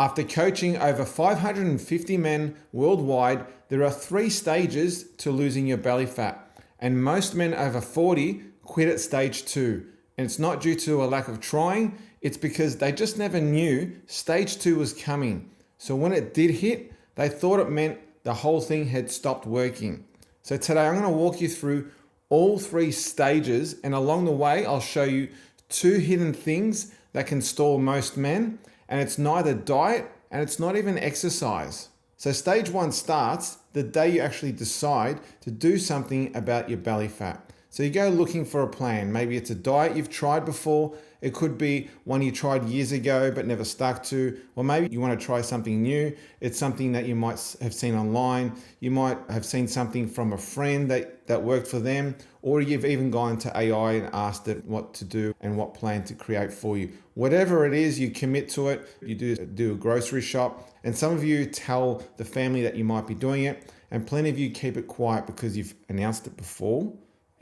After coaching over 550 men worldwide, there are 3 stages to losing your belly fat. And most men over 40 quit at stage 2. And it's not due to a lack of trying, it's because they just never knew stage 2 was coming. So when it did hit, they thought it meant the whole thing had stopped working. So today I'm going to walk you through all 3 stages, and along the way I'll show you 2 hidden things that can stall most men, and it's neither diet and it's not even exercise. So stage 1 starts the day you actually decide to do something about your belly fat. So you go looking for a plan. Maybe it's a diet you've tried before. It could be one you tried years ago but never stuck to. Or maybe you want to try something new. It's something that you might have seen online. You might have seen something from a friend that worked for them. Or you've even gone to AI and asked it what to do and what plan to create for you. Whatever it is, you commit to it. You do a grocery shop. And some of you tell the family that you might be doing it. And plenty of you keep it quiet because you've announced it before.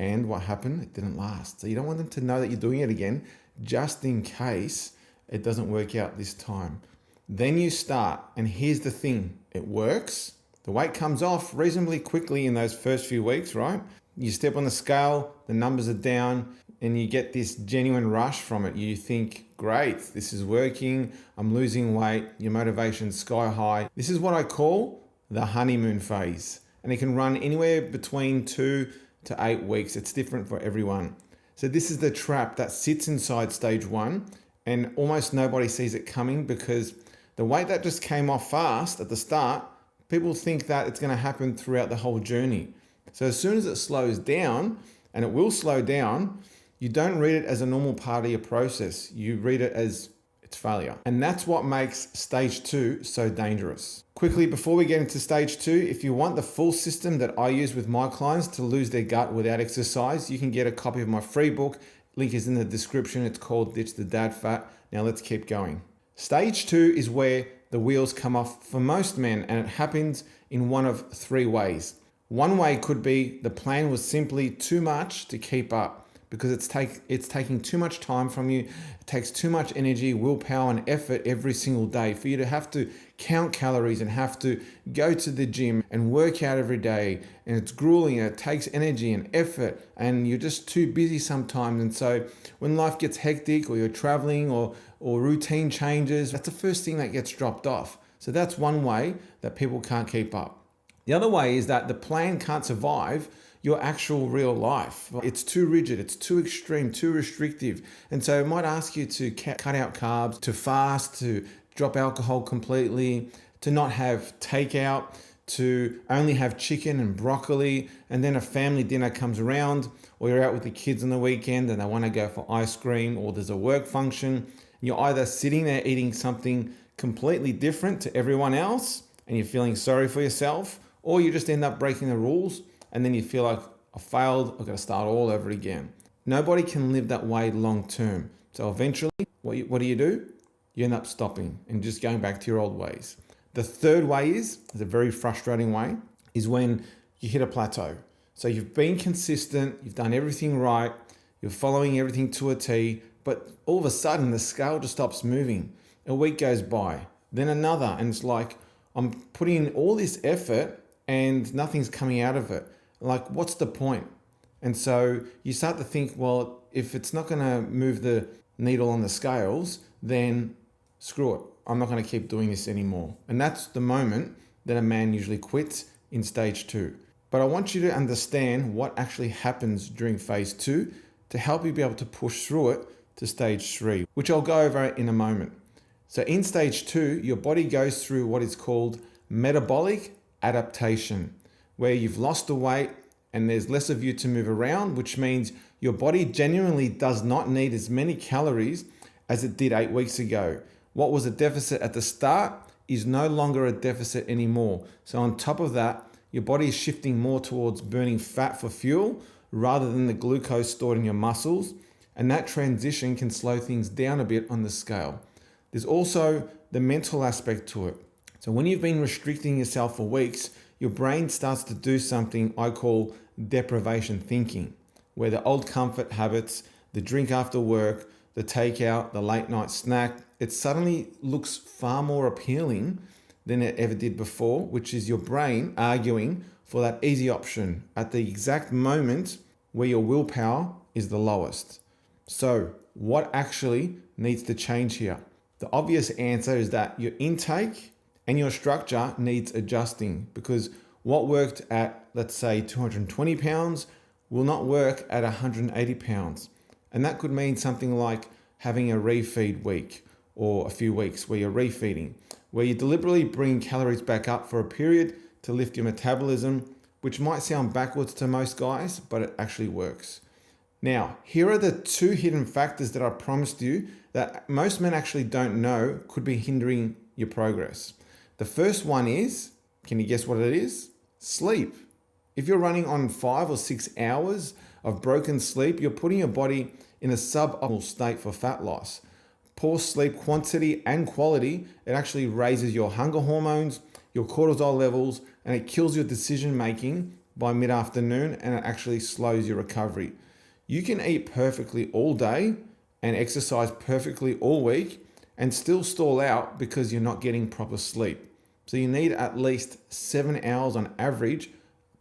And what happened? It didn't last. So you don't want them to know that you're doing it again, just in case it doesn't work out this time. Then you start, and here's the thing. It works. The weight comes off reasonably quickly in those first few weeks, right? You step on the scale, the numbers are down, and you get this genuine rush from it. You think, great, this is working. I'm losing weight. Your motivation's sky high. This is what I call the honeymoon phase. And it can run anywhere between 2 to 8 weeks. It's different for everyone. So this is the trap that sits inside stage 1, and almost nobody sees it coming because the weight that just came off fast at the start, people think that it's going to happen throughout the whole journey. So as soon as it slows down, and it will slow down, you don't read it as a normal part of your process. You read it as it's failure. And that's what makes stage 2 so dangerous. Quickly, before we get into stage 2, if you want the full system that I use with my clients to lose their gut without exercise, you can get a copy of my free book. Link is in the description. It's called Ditch the Dad Fat. Now let's keep going. Stage 2 is where the wheels come off for most men, and it happens in one of 3 ways. One way could be the plan was simply too much to keep up, because it's taking too much time from you. It takes too much energy, willpower, and effort every single day for you to have to count calories and have to go to the gym and work out every day. And it's grueling, and it takes energy and effort, and you're just too busy sometimes. And so when life gets hectic, or you're traveling, or routine changes, that's the first thing that gets dropped off. So that's one way that people can't keep up. The other way is that the plan can't survive your actual real life. It's too rigid, it's too extreme, too restrictive. And so it might ask you to cut out carbs, to fast, to drop alcohol completely, to not have takeout, to only have chicken and broccoli. And then a family dinner comes around, or you're out with the kids on the weekend and they want to go for ice cream, or there's a work function. You're either sitting there eating something completely different to everyone else and you're feeling sorry for yourself, or you just end up breaking the rules. And then you feel like, I failed, I've got to start all over again. Nobody can live that way long term. So eventually, what do? You end up stopping and just going back to your old ways. The third way is a very frustrating way, is when you hit a plateau. So you've been consistent, you've done everything right, you're following everything to a T, but all of a sudden the scale just stops moving. A week goes by, then another, and it's like, I'm putting in all this effort and nothing's coming out of it. Like, what's the point? And so you start to think, well, if it's not going to move the needle on the scales, then screw it. I'm not going to keep doing this anymore. And that's the moment that a man usually quits in stage 2. But I want you to understand what actually happens during phase 2 to help you be able to push through it to stage 3, which I'll go over in a moment. So in stage 2, your body goes through what is called metabolic adaptation, where you've lost the weight and there's less of you to move around, which means your body genuinely does not need as many calories as it did 8 weeks ago. What was a deficit at the start is no longer a deficit anymore. So on top of that, your body is shifting more towards burning fat for fuel rather than the glucose stored in your muscles. And that transition can slow things down a bit on the scale. There's also the mental aspect to it. So when you've been restricting yourself for weeks, your brain starts to do something I call deprivation thinking, where the old comfort habits, the drink after work, the takeout, the late night snack, it suddenly looks far more appealing than it ever did before, which is your brain arguing for that easy option at the exact moment where your willpower is the lowest. So, what actually needs to change here? The obvious answer is that your intake and your structure needs adjusting, because what worked at, let's say, 220 pounds will not work at 180 pounds. And that could mean something like having a refeed week or a few weeks where you're refeeding, where you deliberately bring calories back up for a period to lift your metabolism, which might sound backwards to most guys, but it actually works. Now, here are the two hidden factors that I promised you that most men actually don't know could be hindering your progress. The first one is, can you guess what it is? Sleep. If you're running on 5 or 6 hours of broken sleep, you're putting your body in a suboptimal state for fat loss. Poor sleep quantity and quality, it actually raises your hunger hormones, your cortisol levels, and it kills your decision making by mid-afternoon, and it actually slows your recovery. You can eat perfectly all day and exercise perfectly all week and still stall out because you're not getting proper sleep. So you need at least 7 hours on average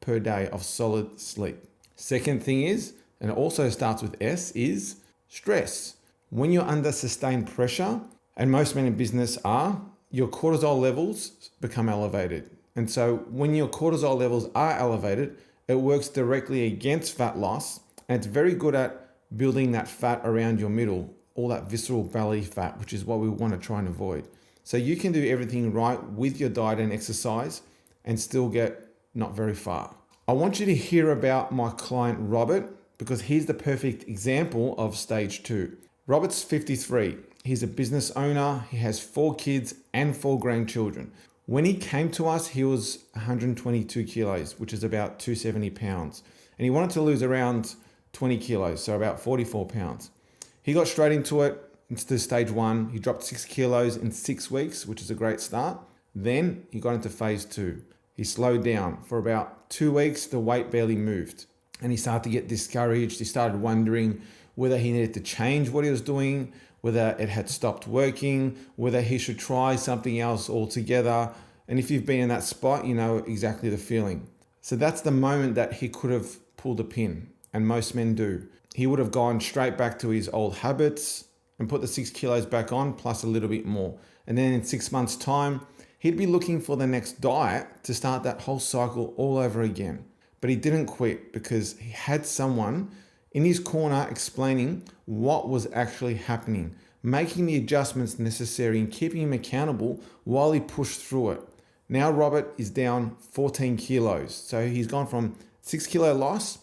per day of solid sleep. Second thing is, and it also starts with S, is stress. When you're under sustained pressure, and most men in business are, your cortisol levels become elevated. And so when your cortisol levels are elevated, it works directly against fat loss, and it's very good at building that fat around your middle, all that visceral belly fat, which is what we want to try and avoid. So you can do everything right with your diet and exercise and still get not very far. I want you to hear about my client Robert, because he's the perfect example of stage 2. Robert's 53. He's a business owner. He has 4 kids and 4 grandchildren. When he came to us, he was 122 kilos, which is about 270 pounds. And he wanted to lose around 20 kilos, so about 44 pounds. He got straight into it, into stage 1. He dropped 6 kilos in 6 weeks, which is a great start. Then he got into phase 2. He slowed down. For about 2 weeks, the weight barely moved. And he started to get discouraged. He started wondering whether he needed to change what he was doing, whether it had stopped working, whether he should try something else altogether. And if you've been in that spot, you know exactly the feeling. So that's the moment that he could have pulled a pin, and most men do. He would have gone straight back to his old habits and put the 6 kilos back on, plus a little bit more. And then in 6 months' time, he'd be looking for the next diet to start that whole cycle all over again. But he didn't quit because he had someone in his corner explaining what was actually happening, making the adjustments necessary and keeping him accountable while he pushed through it. Now Robert is down 14 kilos. So he's gone from 6 kilo loss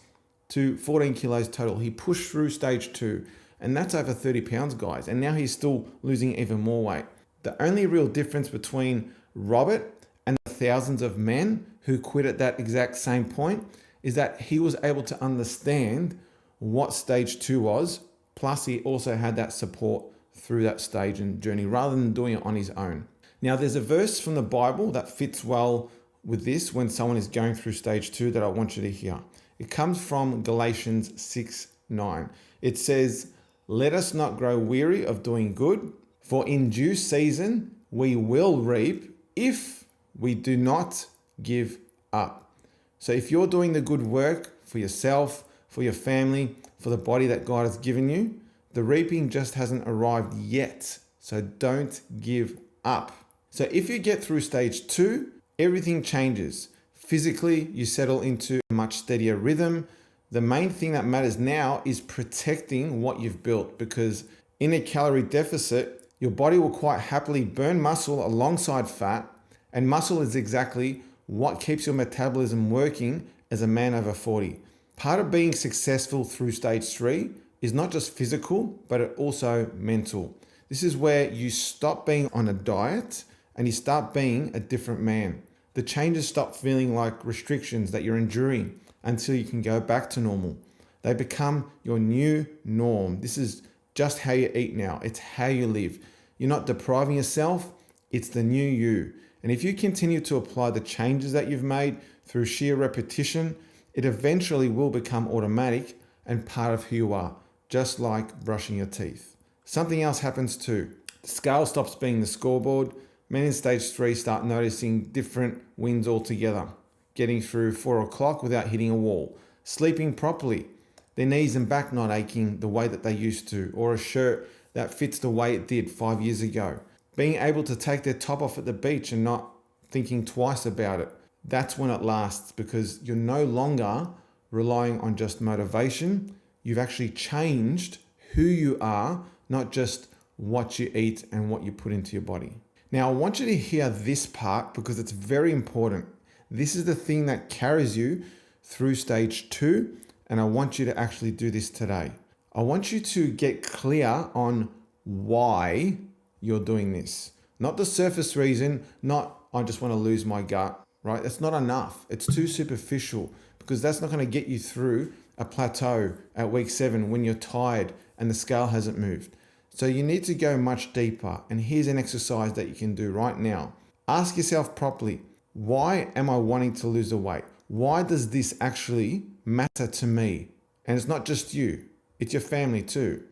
to 14 kilos total. He pushed through stage 2, and that's over 30 pounds, guys. And now he's still losing even more weight. The only real difference between Robert and the thousands of men who quit at that exact same point is that he was able to understand what stage 2 was, plus he also had that support through that stage and journey rather than doing it on his own. Now there's a verse from the Bible that fits well with this when someone is going through stage 2 that I want you to hear. It comes from Galatians 6:9. It says, "Let us not grow weary of doing good, for in due season we will reap if we do not give up." So if you're doing the good work for yourself, for your family, for the body that God has given you, the reaping just hasn't arrived yet. So don't give up. So if you get through stage 2, everything changes. Physically, you settle into a much steadier rhythm. The main thing that matters now is protecting what you've built, because in a calorie deficit, your body will quite happily burn muscle alongside fat, and muscle is exactly what keeps your metabolism working as a man over 40. Part of being successful through stage 3 is not just physical, but it also mental. This is where you stop being on a diet and you start being a different man. The changes stop feeling like restrictions that you're enduring until you can go back to normal. They become your new norm. This is just how you eat now. It's how you live. You're not depriving yourself. It's the new you. And if you continue to apply the changes that you've made through sheer repetition, it eventually will become automatic and part of who you are, just like brushing your teeth. something else happens too. The scale stops being the scoreboard. Men in stage 3 start noticing different wins altogether, getting through 4 o'clock without hitting a wall, sleeping properly, their knees and back not aching the way that they used to, or a shirt that fits the way it did 5 years ago, being able to take their top off at the beach and not thinking twice about it. That's when it lasts, because you're no longer relying on just motivation. You've actually changed who you are, not just what you eat and what you put into your body. Now, I want you to hear this part because it's very important. This is the thing that carries you through stage 2, and I want you to actually do this today. I want you to get clear on why you're doing this. Not the surface reason, not I just want to lose my gut, right? That's not enough. It's too superficial, because that's not going to get you through a plateau at week 7 when you're tired and the scale hasn't moved. So you need to go much deeper. And here's an exercise that you can do right now. Ask yourself properly, why am I wanting to lose the weight? Why does this actually matter to me? And it's not just you, it's your family too.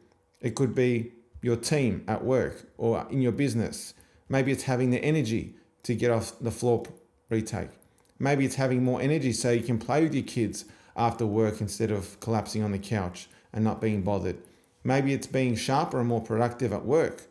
It could be your team at work or in your business. Maybe it's having the energy to get off the floor retake. Maybe it's having more energy so you can play with your kids after work instead of collapsing on the couch and not being bothered. Maybe it's being sharper and more productive at work.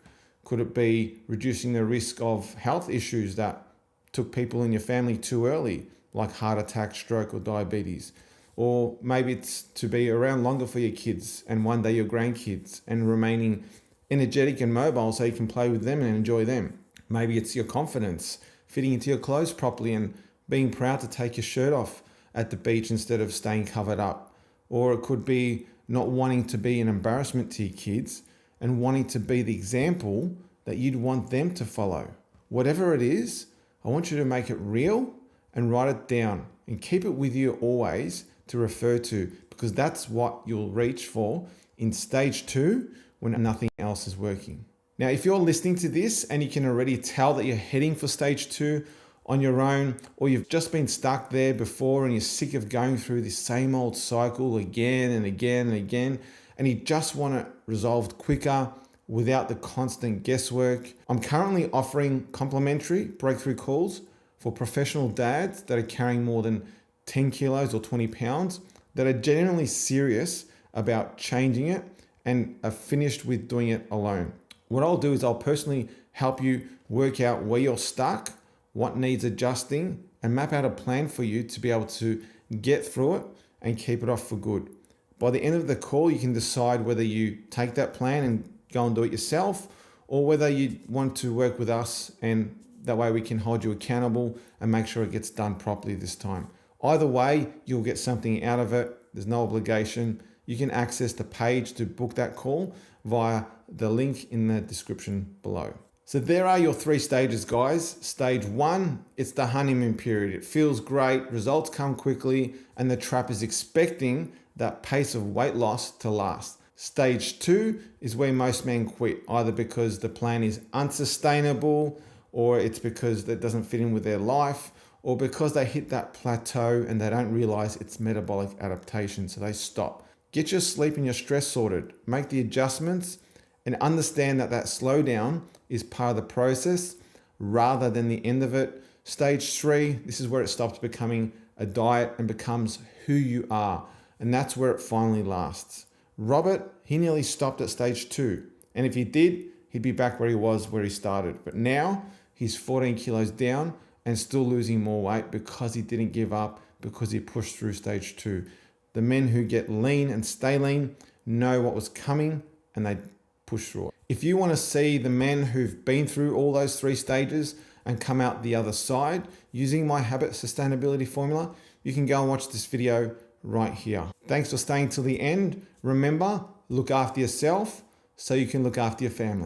Could it be reducing the risk of health issues that took people in your family too early, like heart attack, stroke, or diabetes? Or maybe it's to be around longer for your kids and one day your grandkids, and remaining energetic and mobile so you can play with them and enjoy them. Maybe it's your confidence, fitting into your clothes properly and being proud to take your shirt off at the beach instead of staying covered up. Or it could be not wanting to be an embarrassment to your kids and wanting to be the example that you'd want them to follow. Whatever it is, I want you to make it real and write it down and keep it with you always to refer to, because that's what you'll reach for in stage 2 when nothing else is working. Now, if you're listening to this and you can already tell that you're heading for stage 2 on your own, or you've just been stuck there before and you're sick of going through this same old cycle again and again and again, and you just want it resolved quicker without the constant guesswork, I'm currently offering complimentary breakthrough calls for professional dads that are carrying more than 10 kilos or 20 pounds, that are genuinely serious about changing it and are finished with doing it alone. What I'll do is I'll personally help you work out where you're stuck, what needs adjusting, and map out a plan for you to be able to get through it and keep it off for good. By the end of the call, you can decide whether you take that plan and go and do it yourself, or whether you want to work with us, and that way we can hold you accountable and make sure it gets done properly this time. Either way, you'll get something out of it. There's no obligation. You can access the page to book that call via the link in the description below. So there are your 3 stages, guys. Stage 1, it's the honeymoon period. It feels great, results come quickly, and the trap is expecting that pace of weight loss to last. Stage 2 is where most men quit, either because the plan is unsustainable, or it's because that doesn't fit in with their life, or because they hit that plateau and they don't realize it's metabolic adaptation, so they stop. Get your sleep and your stress sorted, make the adjustments, and understand that that slowdown is part of the process rather than the end of it. Stage 3, this is where it stops becoming a diet and becomes who you are. And that's where it finally lasts. Robert, he nearly stopped at stage 2. And if he did, he'd be back where he was, where he started. But now he's 14 kilos down and still losing more weight because he didn't give up, because he pushed through stage 2. The men who get lean and stay lean know what was coming and they push through it. If you want to see the men who've been through all those 3 stages and come out the other side using my habit sustainability formula, you can go and watch this video right here. Thanks for staying till the end. Remember, look after yourself so you can look after your family.